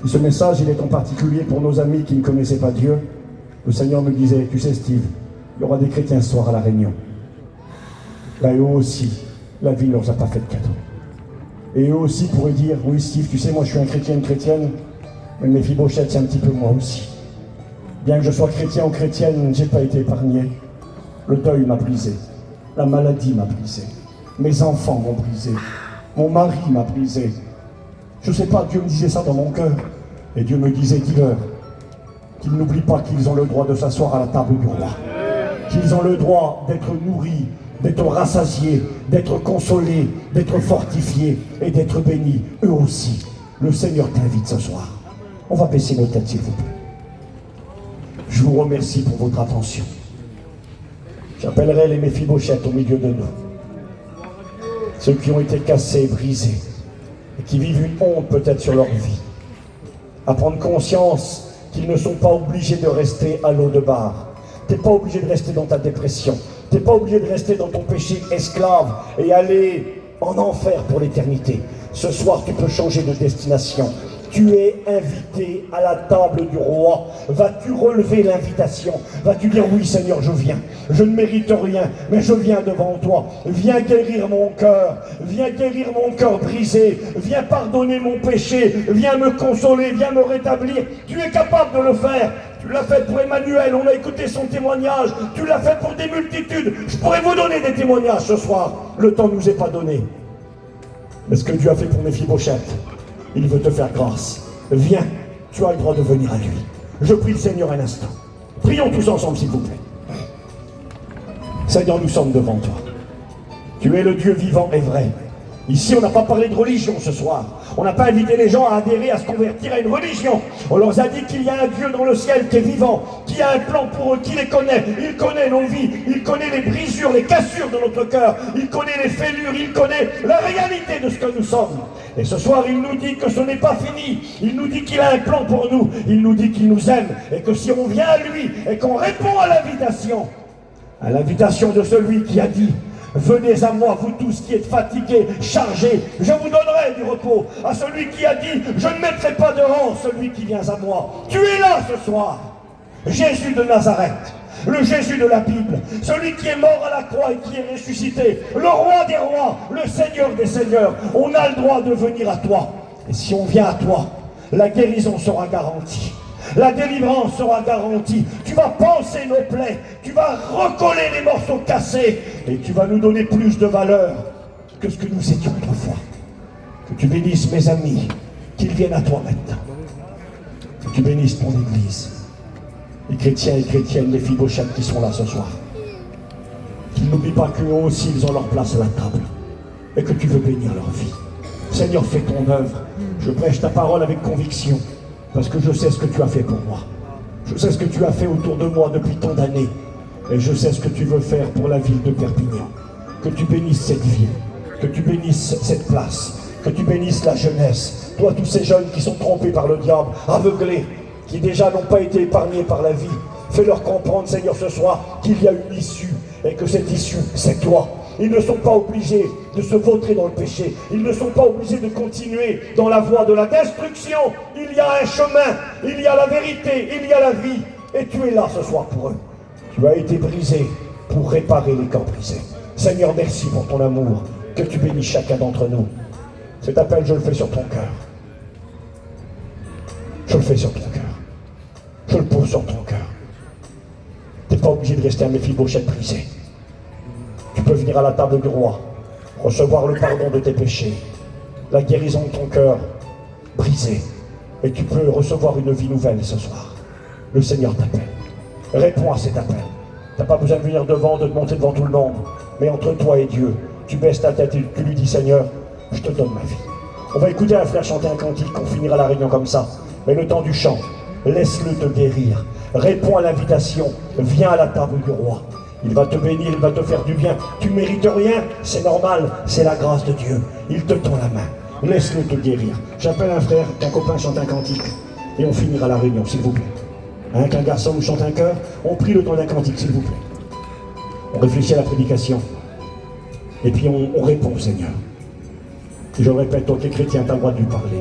Si ce message, il est en particulier pour nos amis qui ne connaissaient pas Dieu, le Seigneur me disait, tu sais Steve, il y aura des chrétiens ce soir à la Réunion. Là, eux aussi, la vie ne leur a pas fait de cadeau. Et eux aussi pourraient dire, oui Steve, tu sais, moi je suis un chrétien, une chrétienne, mais Méphibosheth, c'est un petit peu moi aussi. Bien que je sois chrétien ou chrétienne, je n'ai pas été épargné. Le deuil m'a brisé, la maladie m'a brisé, mes enfants m'ont brisé, mon mari m'a brisé. Je ne sais pas, Dieu me disait ça dans mon cœur. Et Dieu me disait, dis-leur qu'ils n'oublient pas qu'ils ont le droit de s'asseoir à la table du roi. Qu'ils ont le droit d'être nourris, d'être rassasiés, d'être consolés, d'être fortifiés et d'être bénis, eux aussi. Le Seigneur t'invite ce soir. On va baisser nos têtes, s'il vous plaît. Je vous remercie pour votre attention. J'appellerai les Méphibosheth au milieu de nous. Ceux qui ont été cassés, brisés, et qui vivent une honte peut-être sur leur vie. À prendre conscience qu'ils ne sont pas obligés de rester à l'eau de bar. Tu n'es pas obligé de rester dans ta dépression. Tu n'es pas obligé de rester dans ton péché esclave et aller en enfer pour l'éternité. Ce soir, tu peux changer de destination. Tu es invité à la table du roi. Vas-tu relever l'invitation? Vas-tu dire, oui Seigneur, je viens. Je ne mérite rien, mais je viens devant toi. Viens guérir mon cœur. Viens guérir mon cœur brisé. Viens pardonner mon péché. Viens me consoler. Viens me rétablir. Tu es capable de le faire. Tu l'as fait pour Emmanuel. On a écouté son témoignage. Tu l'as fait pour des multitudes. Je pourrais vous donner des témoignages ce soir. Le temps ne nous est pas donné. Mais ce que Dieu a fait pour Méphibosheth, il veut te faire grâce. Viens, tu as le droit de venir à lui. Je prie le Seigneur un instant. Prions tous ensemble, s'il vous plaît. Seigneur, nous sommes devant toi. Tu es le Dieu vivant et vrai. Ici, on n'a pas parlé de religion ce soir. On n'a pas invité les gens à adhérer, à se convertir à une religion. On leur a dit qu'il y a un Dieu dans le ciel qui est vivant, qui a un plan pour eux, qui les connaît. Il connaît nos vies, il connaît les brisures, les cassures de notre cœur. Il connaît les fêlures, il connaît la réalité de ce que nous sommes. Et ce soir, il nous dit que ce n'est pas fini. Il nous dit qu'il a un plan pour nous. Il nous dit qu'il nous aime. Et que si on vient à lui et qu'on répond à l'invitation de celui qui a dit, venez à moi, vous tous qui êtes fatigués, chargés, je vous donnerai du repos. À celui qui a dit, je ne mettrai pas de rang, celui qui vient à moi. Tu es là ce soir, Jésus de Nazareth, le Jésus de la Bible, celui qui est mort à la croix et qui est ressuscité, le roi des rois, le Seigneur des seigneurs. On a le droit de venir à toi. Et si on vient à toi, la guérison sera garantie. La délivrance sera garantie. Tu vas panser nos plaies. Tu vas recoller les morceaux cassés. Et tu vas nous donner plus de valeur que ce que nous étions autrefois. Que tu bénisses mes amis, qu'ils viennent à toi maintenant. Que tu bénisses ton Église. Les chrétiens et chrétiennes, les Méphibosheth qui sont là ce soir. Qu'ils n'oublient pas qu'eux aussi, ils ont leur place à la table. Et que tu veux bénir leur vie. Seigneur, fais ton œuvre. Je prêche ta parole avec conviction. Parce que je sais ce que tu as fait pour moi. Je sais ce que tu as fait autour de moi depuis tant d'années. Et je sais ce que tu veux faire pour la ville de Perpignan. Que tu bénisses cette ville. Que tu bénisses cette place. Que tu bénisses la jeunesse. Toi, tous ces jeunes qui sont trompés par le diable, aveuglés, qui déjà n'ont pas été épargnés par la vie. Fais-leur comprendre, Seigneur, ce soir, qu'il y a une issue. Et que cette issue, c'est toi. Ils ne sont pas obligés de se vautrer dans le péché. Ils ne sont pas obligés de continuer dans la voie de la destruction. Il y a un chemin, il y a la vérité, il y a la vie. Et tu es là ce soir pour eux. Tu as été brisé pour réparer les cœurs brisés. Seigneur, merci pour ton amour. Que tu bénisses chacun d'entre nous. Cet appel, je le fais sur ton cœur. Je le fais sur ton cœur. Je le pose sur ton cœur. Tu n'es pas obligé de rester un Méphibosheth brisé. Tu peux venir à la table du roi, recevoir le pardon de tes péchés, la guérison de ton cœur brisé, et tu peux recevoir une vie nouvelle ce soir. Le Seigneur t'appelle. Réponds à cet appel. Tu n'as pas besoin de venir devant, de te monter devant tout le monde, mais entre toi et Dieu, tu baisses ta tête et tu lui dis, Seigneur, je te donne ma vie. On va écouter un frère chanter un cantique, on finira la réunion comme ça. Mais le temps du chant, laisse-le te guérir. Réponds à l'invitation, viens à la table du roi. Il va te bénir, il va te faire du bien. Tu ne mérites rien, c'est normal, c'est la grâce de Dieu. Il te tend la main, laisse-le te guérir. J'appelle un frère, qu'un copain chante un cantique. Et on finira la réunion, s'il vous plaît. Qu'un garçon nous chante un chœur, on prie le temps d'un cantique, s'il vous plaît. On réfléchit à la prédication. Et puis on répond au Seigneur. Et je répète, toi qui es chrétien, tu as le droit de lui parler.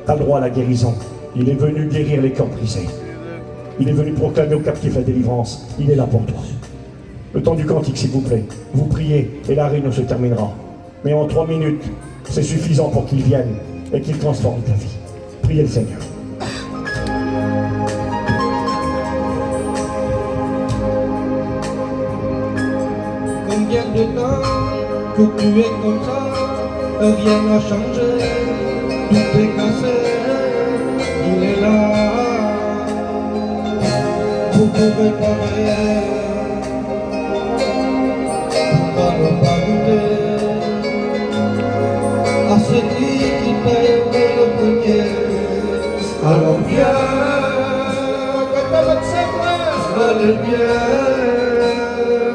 Tu as le droit à la guérison. Il est venu guérir les cœurs brisés. Il est venu proclamer aux captifs la délivrance. Il est là pour toi. Le temps du cantique, s'il vous plaît. Vous priez et la réunion se terminera. Mais en 3 minutes, c'est suffisant pour qu'il vienne et qu'il transforme ta vie. Priez le Seigneur. Combien de temps que tu es comme ça, rien n'a changé, tout est cassé, il est là pour te réparer, pourquoi ne pas goûter à celui qui t'a aimé le premier. Alors viens, allez viens,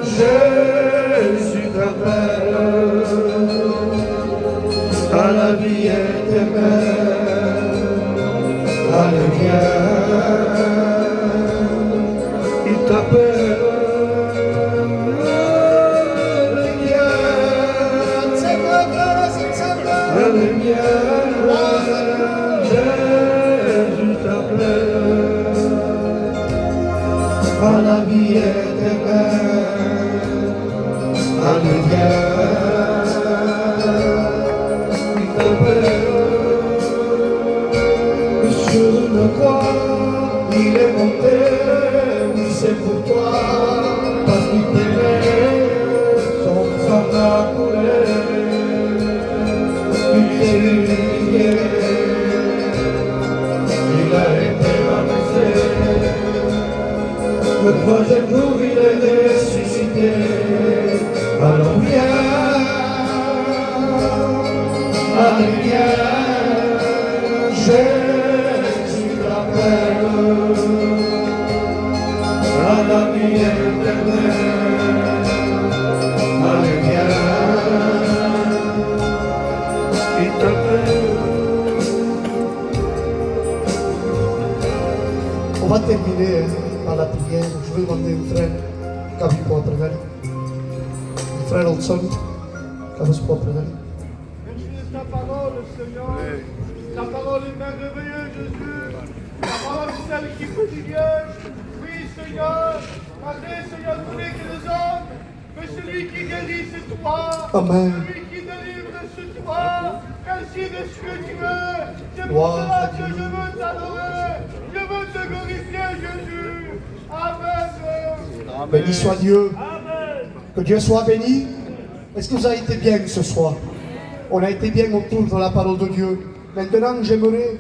Jésus t'appelle à la vie éternelle. Allez viens, il t'appelle. Allez viens, allez viens, Jésus t'appelle à la vie éternelle. Allez viens, il t'appelle. Sur une croix, il est monté, oui c'est pour toi, parce qu'il t'aimait, son sang a coulé, il est humilié, il a été rabaissé, le 3e jour il est ressuscité. Alors viens, allez viens, Jésus t'appelle à la vie éternelle. Allez viens, il t'appelle. On va terminer par la prière. Je vais demander un frère qui vi può pregare. Il frère Olson, qui si può pregare. Merci de ta parole, Seigneur. Ta parole est merveilleuse, Jésus. Ta parole est celle qui fait du bien. Oui, Seigneur. Malgré, Seigneur, tous les que les hommes. Mais celui qui guérit, c'est toi. Amen. Celui qui délivre, c'est toi. Merci de ce que tu veux. C'est pour Gloire cela à que Dieu. je veux t'adorer. Je veux te glorifier, Jésus. Amen. Béni soit Dieu. Amen. Que Dieu soit béni. Est-ce que vous avez été bien ce soir? On a été bien autour de la parole de Dieu. Maintenant, j'aimerais